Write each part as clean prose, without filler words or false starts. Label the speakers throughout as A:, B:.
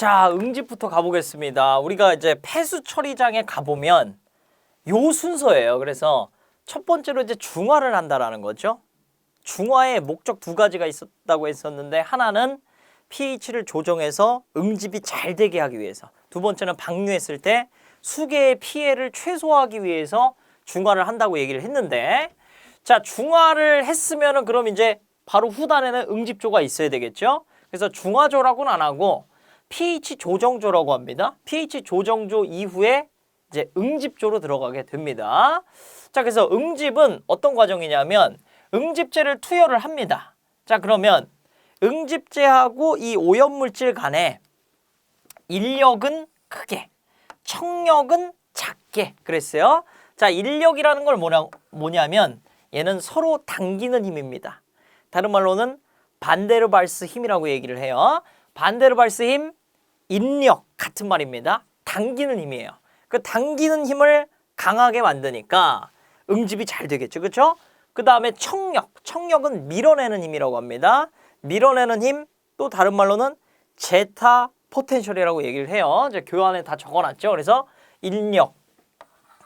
A: 자, 응집부터 가보겠습니다. 우리가 이제 폐수 처리장에 가보면 요 순서예요. 그래서 첫 번째로 이제 중화를 한다라는 거죠. 중화의 목적 두 가지가 있었다고 했었는데, 하나는 pH를 조정해서 응집이 잘 되게 하기 위해서, 두 번째는 방류했을 때 수계의 피해를 최소화하기 위해서 중화를 한다고 얘기를 했는데, 자, 중화를 했으면은 그럼 이제 바로 후단에는 응집조가 있어야 되겠죠. 그래서 중화조라고는 안 하고 pH 조정조라고 합니다. pH 조정조 이후에 이제 응집조로 들어가게 됩니다. 자, 그래서 응집은 어떤 과정이냐면 응집제를 투여를 합니다. 자, 그러면 응집제하고 이 오염물질 간에 인력은 크게, 청력은 작게 그랬어요. 자, 인력이라는 걸 뭐냐면 얘는 서로 당기는 힘입니다. 다른 말로는 반데르발스 힘이라고 얘기를 해요. 반데르발스 힘, 인력 같은 말입니다. 당기는 힘이에요. 그 당기는 힘을 강하게 만드니까 응집이 잘 되겠죠. 그렇죠? 그 다음에 청력, 청력은 밀어내는 힘이라고 합니다. 밀어내는 힘, 또 다른 말로는 제타 포텐셜이라고 얘기를 해요. 이제 교환에 다 적어놨죠. 그래서 인력,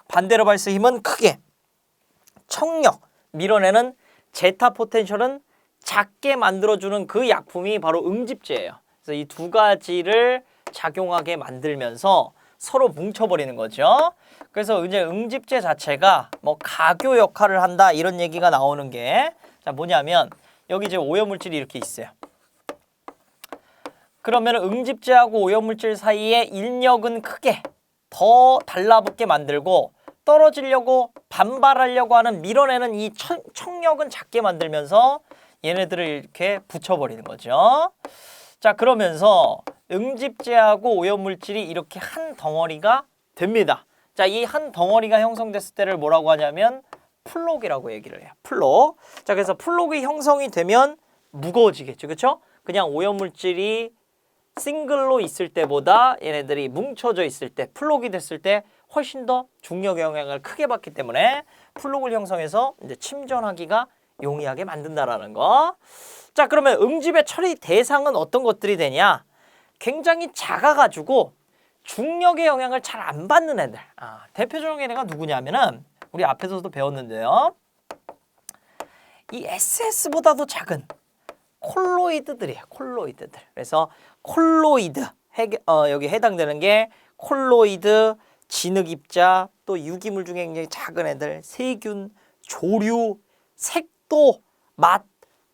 A: 반데르발스 힘은 크게, 청력, 밀어내는 제타 포텐셜은 작게 만들어주는 그 약품이 바로 응집제예요. 그래서 이 두 가지를 작용하게 만들면서 서로 뭉쳐버리는 거죠. 그래서 이제 응집제 자체가 뭐 가교 역할을 한다 이런 얘기가 나오는 게, 자, 뭐냐면 여기 이제 오염물질이 이렇게 있어요. 그러면 응집제하고 오염물질 사이에 인력은 크게 더 달라붙게 만들고, 떨어지려고 반발하려고 하는 밀어내는 이 청력은 작게 만들면서 얘네들을 이렇게 붙여버리는 거죠. 자, 그러면서 응집제하고 오염물질이 이렇게 한 덩어리가 됩니다. 자, 이 한 덩어리가 형성됐을 때를 뭐라고 하냐면 플록이라고 얘기를 해요. 플록. 자, 그래서 플록이 형성이 되면 무거워지겠죠. 그렇죠? 그냥 오염물질이 싱글로 있을 때보다 얘네들이 뭉쳐져 있을 때, 플록이 됐을 때 훨씬 더 중력 영향을 크게 받기 때문에 플록을 형성해서 이제 침전하기가 용이하게 만든다라는 거. 자, 그러면 응집의 처리 대상은 어떤 것들이 되냐? 굉장히 작아가지고 중력의 영향을 잘 안 받는 애들. 대표적인 애가 누구냐면은 우리 앞에서도 배웠는데요. 이 SS보다도 작은 콜로이드들이에요. 콜로이드들. 그래서 콜로이드, 여기 해당되는 게 콜로이드, 진흙입자, 또 유기물 중에 굉장히 작은 애들, 세균, 조류, 색도, 맛,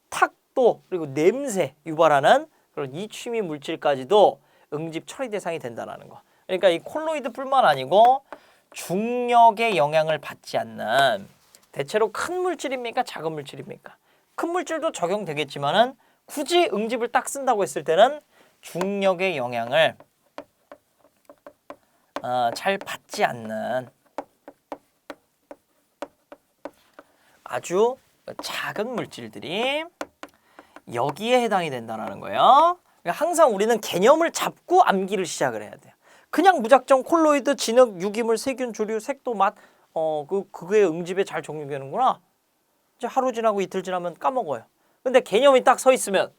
A: 탁도, 그리고 냄새 유발하는 그런 이취미 물질까지도 응집 처리 대상이 된다는 거. 그러니까 이 콜로이드뿐만 아니고 중력의 영향을 받지 않는, 대체로 큰 물질입니까? 작은 물질입니까? 큰 물질도 적용되겠지만은 굳이 응집을 딱 쓴다고 했을 때는 중력의 영향을 잘 받지 않는 아주 작은 물질들이 여기에 해당이 된다는 거예요. 그러니까 항상 우리는 개념을 잡고 암기를 시작을 해야 돼요. 그냥 무작정 콜로이드, 진흙, 유기물, 세균, 조류, 색도, 맛, 그게 응집에 잘 적용되는구나. 이제 하루 지나고 이틀 지나면 까먹어요. 근데 개념이 딱 서 있으면,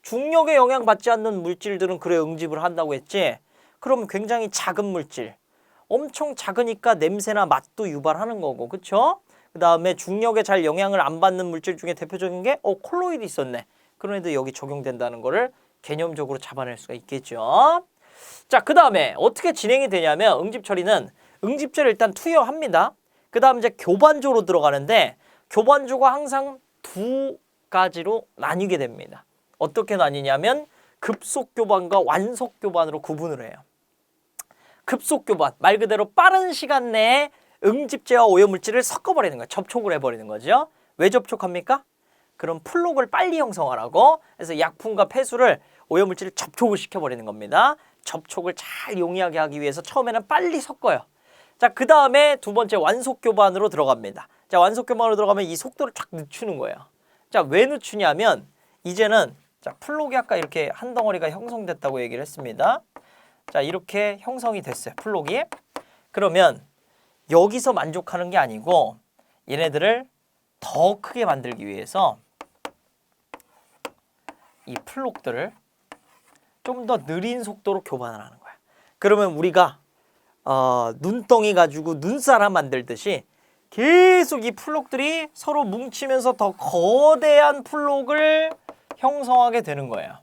A: 중력에 영향받지 않는 물질들은 그래 응집을 한다고 했지. 그럼 굉장히 작은 물질, 엄청 작으니까 냄새나 맛도 유발하는 거고, 그쵸? 그 다음에 중력에 잘 영향을 안 받는 물질 중에 대표적인 게 콜로이드 있었네. 그런 애들 여기 적용된다는 거를 개념적으로 잡아낼 수가 있겠죠. 자, 그 다음에 어떻게 진행이 되냐면 응집 처리는 응집제를 일단 투여합니다. 그 다음 이제 교반조로 들어가는데, 교반조가 항상 두 가지로 나뉘게 됩니다. 어떻게 나뉘냐면 급속교반과 완속교반으로 구분을 해요. 급속교반, 말 그대로 빠른 시간 내에 응집제와 오염물질을 섞어버리는 거예요. 접촉을 해버리는 거죠. 왜 접촉합니까? 그럼 플록을 빨리 형성하라고. 그래서 약품과 폐수를, 오염물질을 접촉을 시켜버리는 겁니다. 접촉을 잘 용이하게 하기 위해서 처음에는 빨리 섞어요. 자, 그 다음에 두 번째 완속교반으로 들어갑니다. 자, 완속교반으로 들어가면 이 속도를 쫙 늦추는 거예요. 자, 왜 늦추냐면 이제는, 자, 플록이 아까 이렇게 한 덩어리가 형성됐다고 얘기를 했습니다. 자, 이렇게 형성이 됐어요. 플록이. 그러면 여기서 만족하는 게 아니고 얘네들을 더 크게 만들기 위해서 이 플록들을 좀 더 느린 속도로 교반을 하는 거야. 그러면 우리가 눈덩이 가지고 눈사람 만들듯이 계속 이 플록들이 서로 뭉치면서 더 거대한 플록을 형성하게 되는 거예요.